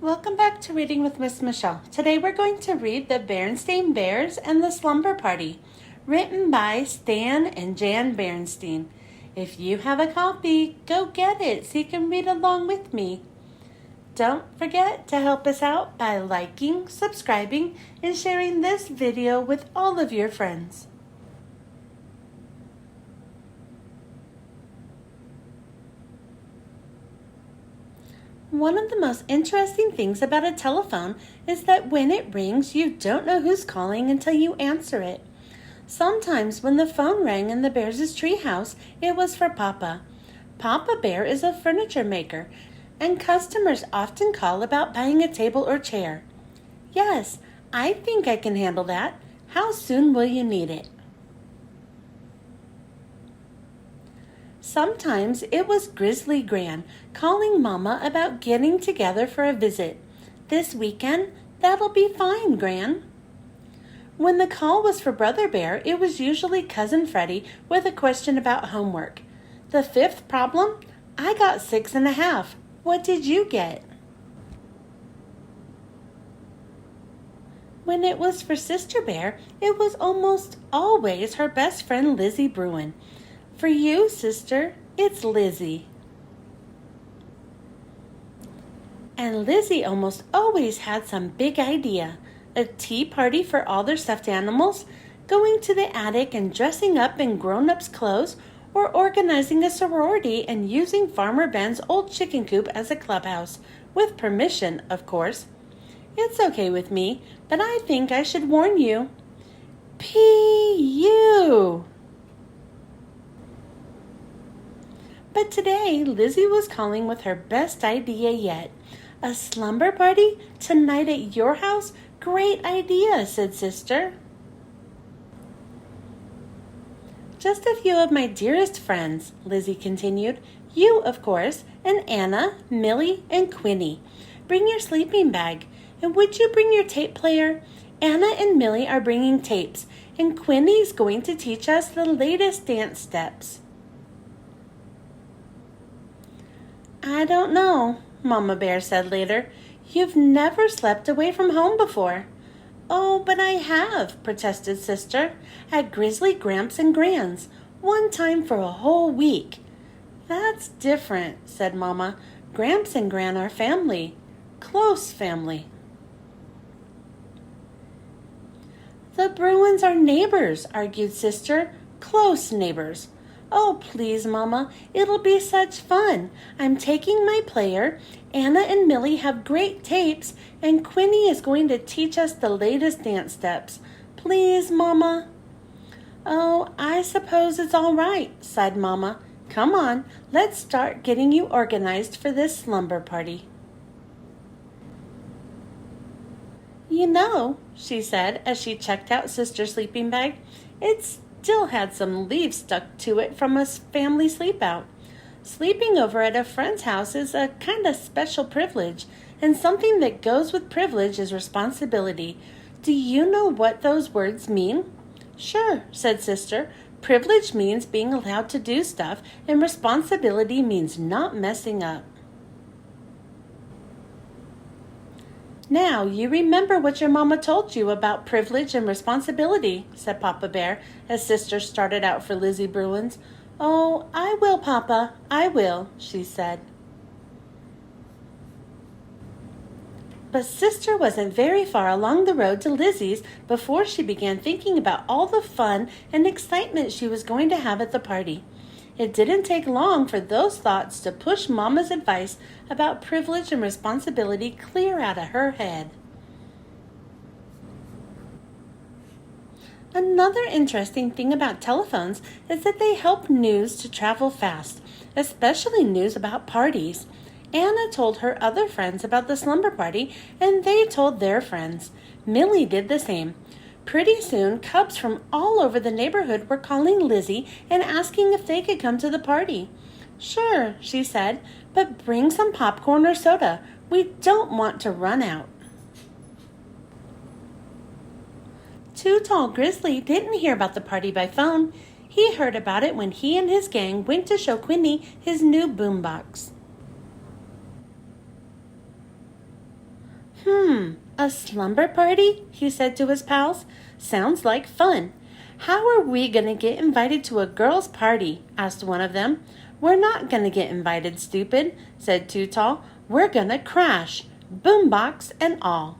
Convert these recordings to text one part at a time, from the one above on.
Welcome back to Reading with Miss Michelle. Today we're going to read The Berenstain Bears and the Slumber Party, written by Stand and Jan Berenstain. If you have a copy, go get it so you can read along with me. Don't forget to help us out by liking, subscribing, and sharing this video with all of your friends. One of the most interesting things about a telephone is that when it rings, you don't know who's calling until you answer it. Sometimes when the phone rang in the Bears' treehouse, it was for Papa. Papa Bear is a furniture maker, and customers often call about buying a table or chair. Yes, I think I can handle that. How soon will you need it? Sometimes it was Grizzly Gran calling Mama about getting together for a visit. This weekend, that'll be fine, Gran. When the call was for Brother Bear, it was usually Cousin Freddie with a question about homework. The fifth problem? I got 6.5. What did you get? When it was for Sister Bear, it was almost always her best friend Lizzie Bruin. For you, sister, it's Lizzie. And Lizzie almost always had some big idea. A tea party for all their stuffed animals, going to the attic and dressing up in grown-ups' clothes, or organizing a sorority and using Farmer Ben's old chicken coop as a clubhouse, with permission, of course. It's okay with me, but I think I should warn you. P.U. But today, Lizzie was calling with her best idea yet. A slumber party tonight at your house? Great idea, said Sister. Just a few of my dearest friends, Lizzie continued. You, of course, and Anna, Millie, and Quinny. Bring your sleeping bag. And would you bring your tape player? Anna and Millie are bringing tapes, and Quinny's going to teach us the latest dance steps. I don't know, Mama Bear said later. You've never slept away from home before. Oh, but I have, protested Sister, at Grizzly Gramps and Gran's, one time for a whole week. That's different, said Mama. Gramps and Gran are family, close family. The Bruins are neighbors, argued Sister, close neighbors. Oh, please, Mama, it'll be such fun. I'm taking my player. Anna and Millie have great tapes, and Quinny is going to teach us the latest dance steps. Please, Mama. Oh, I suppose it's all right, sighed Mama. Come on, let's start getting you organized for this slumber party. You know, she said as she checked out Sister's sleeping bag, it still had some leaves stuck to it from a family sleepout. Sleeping over at a friend's house is a kind of special privilege, and something that goes with privilege is responsibility. Do you know what those words mean? Sure, said Sister. Privilege means being allowed to do stuff, and responsibility means not messing up. Now, you remember what your mama told you about privilege and responsibility, said Papa Bear, as Sister started out for Lizzie Bruin's. Oh, I will, Papa, I will, she said. But Sister wasn't very far along the road to Lizzie's before she began thinking about all the fun and excitement she was going to have at the party. It didn't take long for those thoughts to push Mama's advice about privilege and responsibility clear out of her head. Another interesting thing about telephones is that they help news to travel fast, especially news about parties. Anna told her other friends about the slumber party, and they told their friends. Millie did the same. Pretty soon, cubs from all over the neighborhood were calling Lizzie and asking if they could come to the party. Sure, she said, but bring some popcorn or soda. We don't want to run out. Too Tall Grizzly didn't hear about the party by phone. He heard about it when he and his gang went to show Quinny his new boombox. A slumber party? He said to his pals. Sounds like fun. How are we going to get invited to a girls' party? Asked one of them. We're not going to get invited, stupid, said Too Tall. We're going to crash, boombox and all.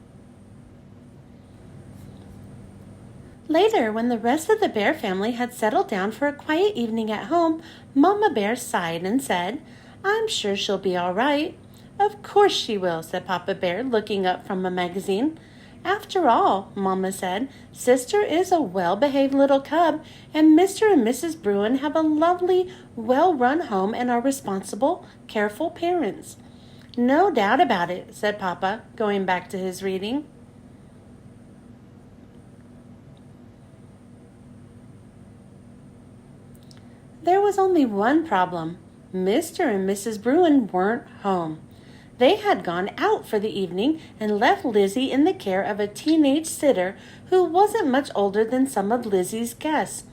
Later, when the rest of the bear family had settled down for a quiet evening at home, Mama Bear sighed and said, I'm sure she'll be all right. Of course she will, said Papa Bear, looking up from a magazine. After all, Mama said, Sister is a well-behaved little cub, and Mr. and Mrs. Bruin have a lovely, well-run home and are responsible, careful parents. No doubt about it, said Papa, going back to his reading. There was only one problem. Mr. and Mrs. Bruin weren't home. They had gone out for the evening and left Lizzie in the care of a teenage sitter who wasn't much older than some of Lizzie's guests.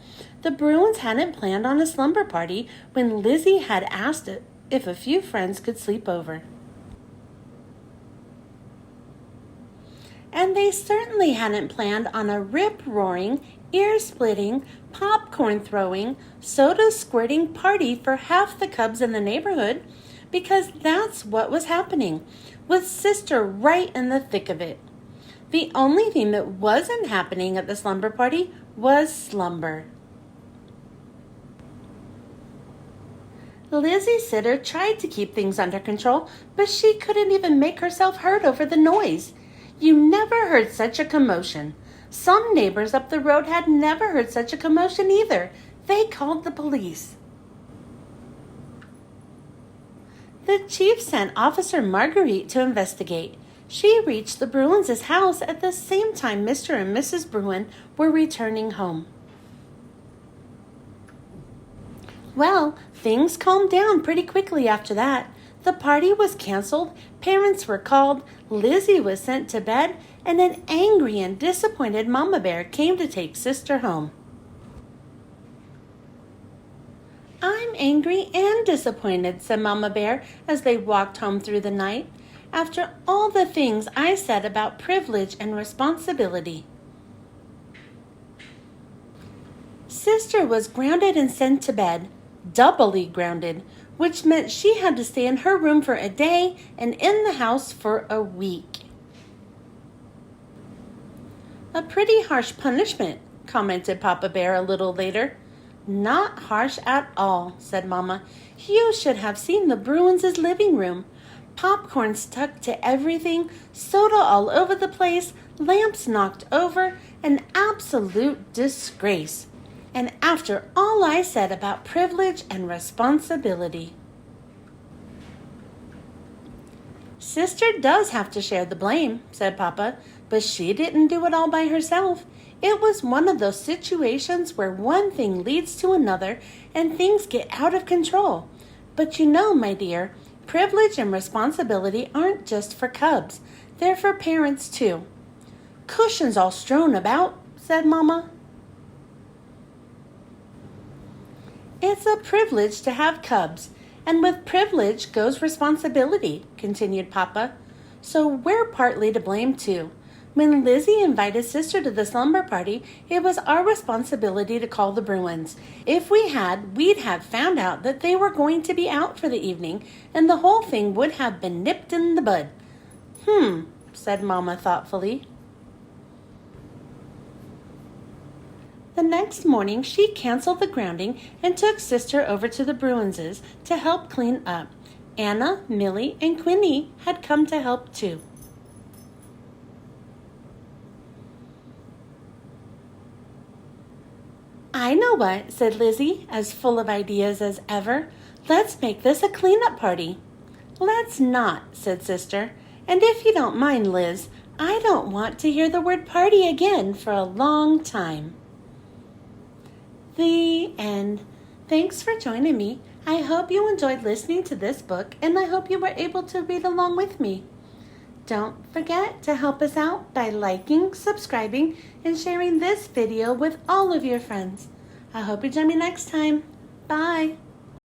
The Bruins hadn't planned on a slumber party when Lizzie had asked if a few friends could sleep over. And they certainly hadn't planned on a rip-roaring, ear-splitting, popcorn-throwing, soda-squirting party for half the cubs in the neighborhood, because that's what was happening, with Sister right in the thick of it. The only thing that wasn't happening at the slumber party was slumber. Lizzie's sitter tried to keep things under control, but she couldn't even make herself heard over the noise. You never heard such a commotion. Some neighbors up the road had never heard such a commotion either. They called the police. The chief sent Officer Marguerite to investigate. She reached the Bruins' house at the same time Mr. and Mrs. Bruin were returning home. Well, things calmed down pretty quickly after that. The party was canceled, parents were called, Lizzie was sent to bed, and an angry and disappointed Mama Bear came to take Sister home. I'm angry and disappointed, said Mama Bear as they walked home through the night, after all the things I said about privilege and responsibility. Sister was grounded and sent to bed, doubly grounded, which meant she had to stay in her room for a day and in the house for a week. A pretty harsh punishment, commented Papa Bear a little later. Not harsh at all, said Mama. You should have seen the Bruins' living room. Popcorn stuck to everything, soda all over the place, lamps knocked over, an absolute disgrace. And after all I said about privilege and responsibility. Sister does have to share the blame, said Papa, but she didn't do it all by herself. It was one of those situations where one thing leads to another and things get out of control. But you know, my dear, privilege and responsibility aren't just for cubs. They're for parents, too. Cushions all strewn about, said Mama. It's a privilege to have cubs, and with privilege goes responsibility, continued Papa. So we're partly to blame, too. When Lizzie invited Sister to the slumber party, it was our responsibility to call the Bruins. If we had, we'd have found out that they were going to be out for the evening, and the whole thing would have been nipped in the bud. Said Mama thoughtfully. The next morning, she canceled the grounding and took Sister over to the Bruins' to help clean up. Anna, Millie, and Quinny had come to help too. I know what, said Lizzie, as full of ideas as ever. Let's make this a cleanup party. Let's not, said Sister. And if you don't mind, Liz, I don't want to hear the word party again for a long time. The end. Thanks for joining me. I hope you enjoyed listening to this book, and I hope you were able to read along with me. Don't forget to help us out by liking, subscribing, and sharing this video with all of your friends. I hope you join me next time. Bye.